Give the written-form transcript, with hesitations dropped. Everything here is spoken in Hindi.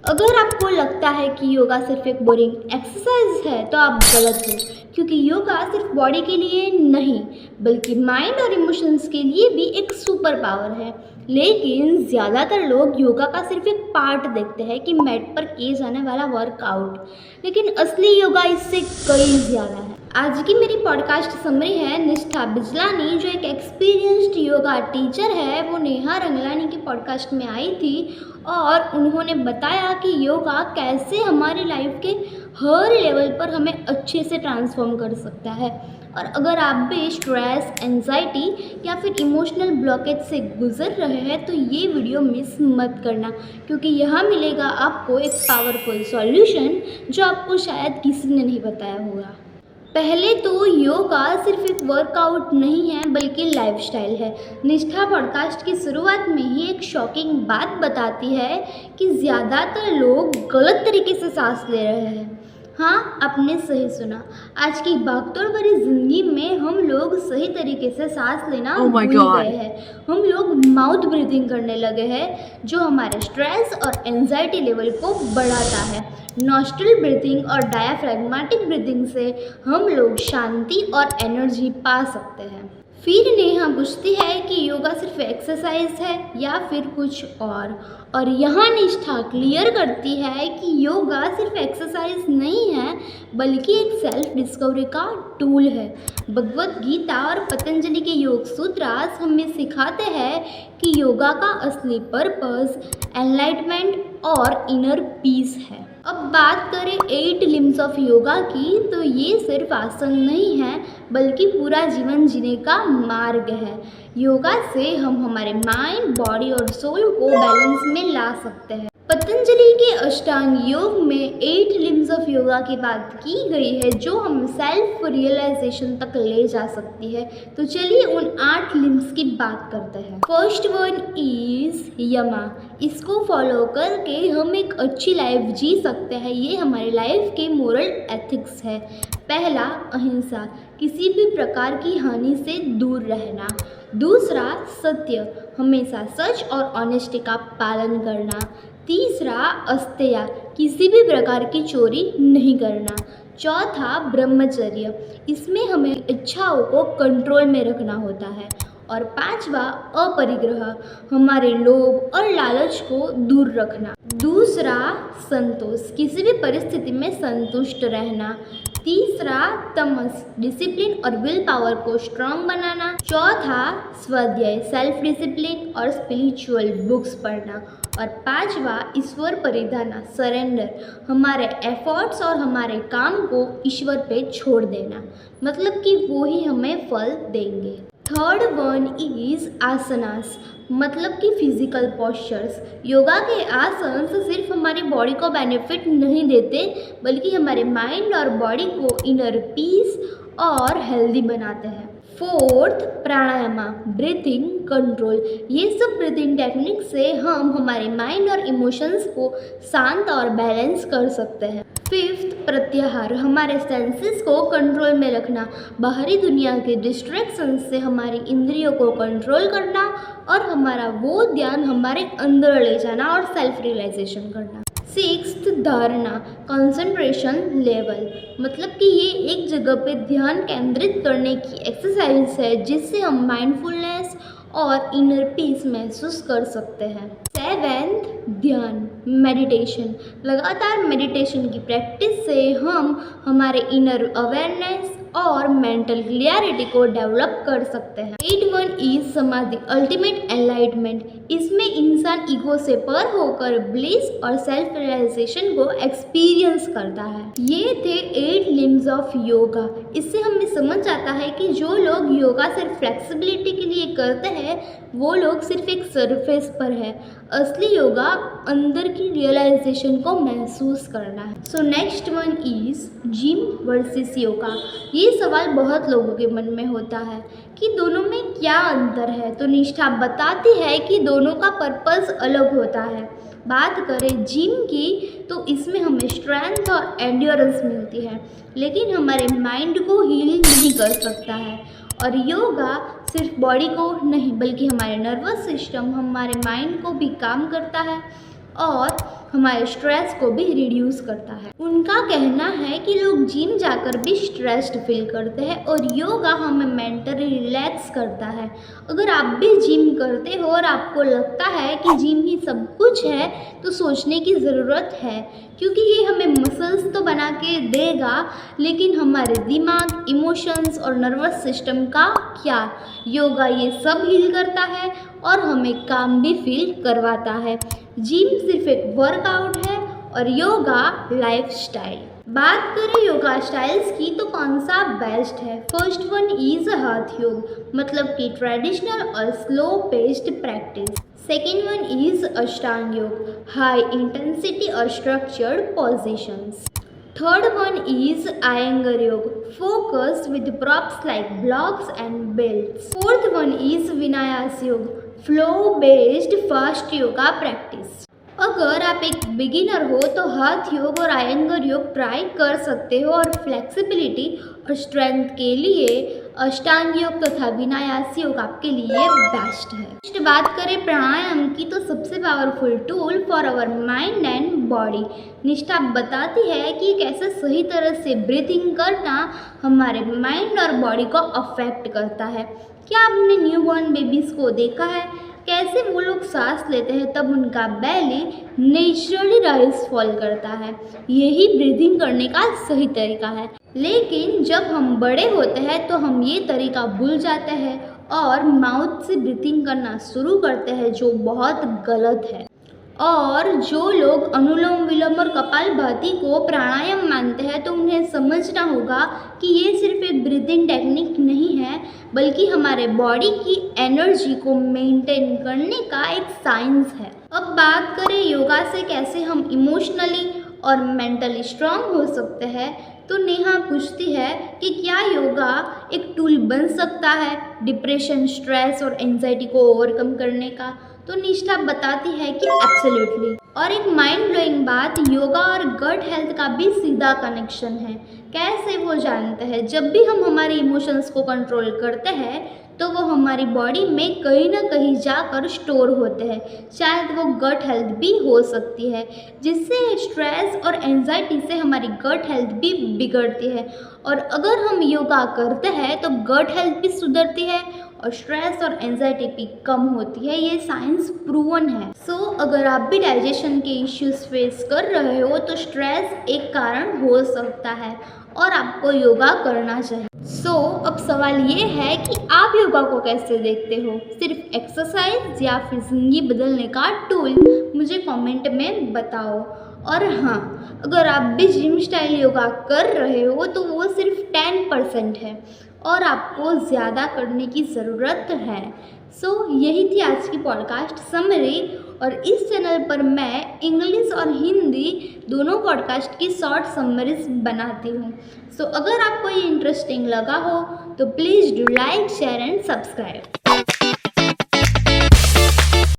अगर आपको लगता है कि योगा सिर्फ एक बोरिंग एक्सरसाइज है तो आप गलत हो, क्योंकि योगा सिर्फ बॉडी के लिए नहीं बल्कि माइंड और इमोशंस के लिए भी एक सुपर पावर है। लेकिन ज़्यादातर लोग योगा का सिर्फ एक पार्ट देखते हैं कि मैट पर किए जाने वाला वर्कआउट, लेकिन असली योगा इससे कई ज़्यादा है। आज की मेरी पॉडकास्ट समरी है निष्ठा बिजलानी, जो एक एक्सपीरियंस्ड योगा टीचर है। वो नेहा रंगलानी की पॉडकास्ट में आई थी और उन्होंने बताया कि योगा कैसे हमारी लाइफ के हर लेवल पर हमें अच्छे से ट्रांसफॉर्म कर सकता है। और अगर आप भी स्ट्रेस, एंजाइटी या फिर इमोशनल ब्लॉकेज से गुजर रहे हैं तो ये वीडियो मिस मत करना, क्योंकि यहाँ मिलेगा आपको एक पावरफुल सॉल्यूशन जो आपको शायद किसी ने नहीं बताया होगा। पहले तो योगा सिर्फ एक वर्कआउट नहीं है बल्कि लाइफस्टाइल है। निष्ठा पॉडकास्ट की शुरुआत में ही एक शॉकिंग बात बताती है कि ज़्यादातर लोग गलत तरीके से सांस ले रहे हैं। हाँ, आपने सही सुना। आज की भागदौड़ भरी जिंदगी में हम लोग सही तरीके से सांस लेना भूल गए हैं। हम लोग माउथ ब्रीथिंग करने लगे हैं, जो हमारे स्ट्रेस और एंजाइटी लेवल को बढ़ाता है। नॉस्ट्रल ब्रीथिंग और डायाफ्रैग्मेटिक ब्रीथिंग से हम लोग शांति और एनर्जी पा सकते हैं। फिर नेहा पूछती है कि योगा सिर्फ एक्सरसाइज है या फिर कुछ और यहाँ निष्ठा क्लियर करती है कि योगा सिर्फ एक्सरसाइज नहीं है बल्कि एक सेल्फ डिस्कवरी का टूल है। भगवद गीता और पतंजलि के योग सूत्रास हमें सिखाते हैं कि योगा का असली पर्पस एनलाइटमेंट और इनर पीस है। अब बात करें 8 लिम्स ऑफ योगा की, तो ये सिर्फ आसन नहीं है बल्कि पूरा जीवन जीने का मार्ग है। योगा से हम हमारे माइंड, बॉडी और सोल को बैलेंस में ला सकते हैं। पतंजलि के अष्टांग योग में 8 लिम्स ऑफ योगा की बात की गई है जो हम सेल्फ रियलाइजेशन तक ले जा सकती है। तो चलिए उन 8 लिम्स की बात करते हैं। फर्स्ट वन इज यमा। इसको फॉलो करके हम एक अच्छी लाइफ जी सकते हैं। ये हमारी लाइफ के मोरल एथिक्स है। पहला, अहिंसा, किसी भी प्रकार की हानि से दूर रहना। दूसरा, सत्य, हमेशा सच और ऑनेस्टी का पालन करना। तीसरा, अस्तेय, किसी भी प्रकार की चोरी नहीं करना। चौथा, ब्रह्मचर्य, इसमें हमें इच्छाओं को कंट्रोल में रखना होता है। और पांचवा, अपरिग्रह, हमारे लोभ और लालच को दूर रखना। दूसरा, संतोष, किसी भी परिस्थिति में संतुष्ट रहना। तीसरा, तमस, डिसिप्लिन और विल पावर को स्ट्रांग बनाना। चौथा, स्वाध्याय, सेल्फ डिसिप्लिन और स्पिरिचुअल बुक्स पढ़ना। और पांचवा, ईश्वर परिधाना, सरेंडर, हमारे एफर्ट्स और हमारे काम को ईश्वर पे छोड़ देना, मतलब कि वो ही हमें फल देंगे। थर्ड वन इज आसनास, मतलब कि फिजिकल पोस्चर्स। योगा के आसन सिर्फ हमारी बॉडी को बेनिफिट नहीं देते बल्कि हमारे माइंड और बॉडी को इनर पीस और हेल्दी बनाते हैं। फोर्थ, प्राणायाम, ब्रीथिंग कंट्रोल। ये सब ब्रीथिंग टेक्निक से हम हमारे माइंड और इमोशंस को शांत और बैलेंस कर सकते हैं। फिफ्थ, प्रत्याहार, हमारे सेंसेस को कंट्रोल में रखना, बाहरी दुनिया के डिस्ट्रैक्शन से हमारी इंद्रियों को कंट्रोल करना और हमारा वो ध्यान हमारे अंदर ले जाना और सेल्फ रियलाइजेशन करना। सिक्स्थ, धारणा, कंसंट्रेशन लेवल, मतलब कि ये एक जगह पे ध्यान केंद्रित करने की एक्सरसाइज है जिससे हम माइंडफुलनेस और इनर पीस महसूस कर सकते हैं। सेवेंथ, ध्यान, मेडिटेशन, लगातार मेडिटेशन की प्रैक्टिस से हम हमारे इनर अवेयरनेस और मेंटल क्लियरिटी को डेवलप कर सकते हैं। 8 इज समाधि, अल्टीमेट एनलाइटमेंट, इसमें इंसान ईगो से पर होकर ब्लिस और सेल्फ रियलाइजेशन को एक्सपीरियंस करता है। ये थे 8 लिम्स ऑफ योगा। इससे हमें समझ आता है कि जो लोग योगा सिर्फ फ्लेक्सिबिलिटी के लिए करते हैं वो लोग सिर्फ एक सरफेस पर है। असली योगा अंदर की रियलाइजेशन को महसूस करना है। So next one is gym versus yoga. ये सवाल बहुत लोगों के मन में होता है कि दोनों में क्या अंतर है। तो निष्ठा बताती है कि दोनों का पर्पस अलग होता है। बात करें जिम की तो इसमें हमें स्ट्रेंथ और एंड्योरेंस मिलती है, लेकिन हमारे माइंड को हील नहीं कर सकता है। और योगा सिर्फ बॉडी को नहीं बल्कि हमारे नर्वस सिस्टम, हमारे माइंड को भी काम करता है। और हमारे स्ट्रेस को भी रिड्यूस करता है। उनका कहना है कि लोग जिम जाकर भी स्ट्रेस्ड फील करते हैं और योगा हमें मेंटली रिलैक्स करता है। अगर आप भी जिम करते हो और आपको लगता है कि जिम ही सब कुछ है तो सोचने की ज़रूरत है, क्योंकि ये हमें मसल्स तो बना के देगा लेकिन हमारे दिमाग, इमोशंस और नर्वस सिस्टम का क्या। योगा ये सब हील करता है और हमें काम भी फील करवाता है। जिम सिर्फ एक वर्कआउट है और योगा लाइफस्टाइल। बात करें योगा स्टाइल्स की तो कौन सा बेस्ट है। फर्स्ट वन इज हठ योग, मतलब कि ट्रेडिशनल और slow paced practice. Second one is अष्टांग योग, हाई इंटेंसिटी और structured positions. Third one is Iyengar Yoga, focused with props like blocks and belts. Fourth one is Vinayas Yoga, flow-based fast yoga practice. अगर आप एक बिगिनर हो तो हठ योग और आयंगर योग ट्राई कर सकते हो और फ्लेक्सिबिलिटी और स्ट्रेंथ के लिए अष्टांग योग तथा विनायास योग आपके लिए बेस्ट है। नेक्स्ट बात करें प्राणायाम की तो सबसे powerful tool for our mind and body. Nishtha बताती है कि कैसे सही तरह से ब्रीथिंग करना हमारे माइंड और बॉडी को अफेक्ट करता है। क्या आपने न्यूबॉर्न बेबीज़ को देखा है कैसे वो लोग सांस लेते हैं तब उनका बेली नेचुरली राइज फॉल करता है। यही ब्रीदिंग करने का सही तरीका है। लेकिन जब हम बड़े होते हैं तो हम ये तरीका भूल जाते हैं और माउथ से ब्रीथिंग करना शुरू करते हैं, जो बहुत गलत है। और जो लोग अनुलोम विलोम और कपालभाति को प्राणायाम मानते हैं तो उन्हें समझना होगा कि ये सिर्फ एक ब्रीदिंग टेक्निक नहीं है, बल्कि हमारे बॉडी की एनर्जी को मेंटेन करने का एक साइंस है। अब बात करें योगा से कैसे हम इमोशनली और मेंटली स्ट्रांग हो सकते हैं, तो नेहा पूछती है कि क्या योगा एक टूल बन सकता है डिप्रेशन, स्ट्रेस और एंजाइटी को ओवरकम करने का। तो निष्ठा बताती है कि एब्सोल्युटली। और एक माइंड ब्लोइंग बात, योगा और गट हेल्थ का भी सीधा कनेक्शन है। कैसे वो जानते हैं, जब भी हम हमारे इमोशंस को कंट्रोल करते हैं तो वो हमारी बॉडी में कहीं ना कहीं जाकर स्टोर होते हैं। शायद वो गट हेल्थ भी हो सकती है, जिससे स्ट्रेस और एंजाइटी से हमारी गट हेल्थ भी बिगड़ती है। और अगर हम योगा करते हैं तो गट हेल्थ भी सुधरती है और स्ट्रेस और एंजाइटी भी कम होती है। ये साइंस प्रूवन है। अगर आप भी डाइजेशन के इश्यूज फेस कर रहे हो तो स्ट्रेस एक कारण हो सकता है और आपको योगा करना चाहिए। अब सवाल ये है कि आप योगा को कैसे देखते हो, सिर्फ एक्सरसाइज या फिर जिंदगी बदलने का टूल? मुझे कमेंट में बताओ। और हाँ, अगर आप भी जिम स्टाइल योगा कर रहे हो तो वो सिर्फ 10% है और आपको ज़्यादा करने की ज़रूरत है। यही थी आज की पॉडकास्ट समरी। और इस चैनल पर मैं इंग्लिश और हिंदी दोनों पॉडकास्ट की शॉर्ट समरीज बनाती हूँ। अगर आपको ये इंटरेस्टिंग लगा हो तो please do like, share and subscribe.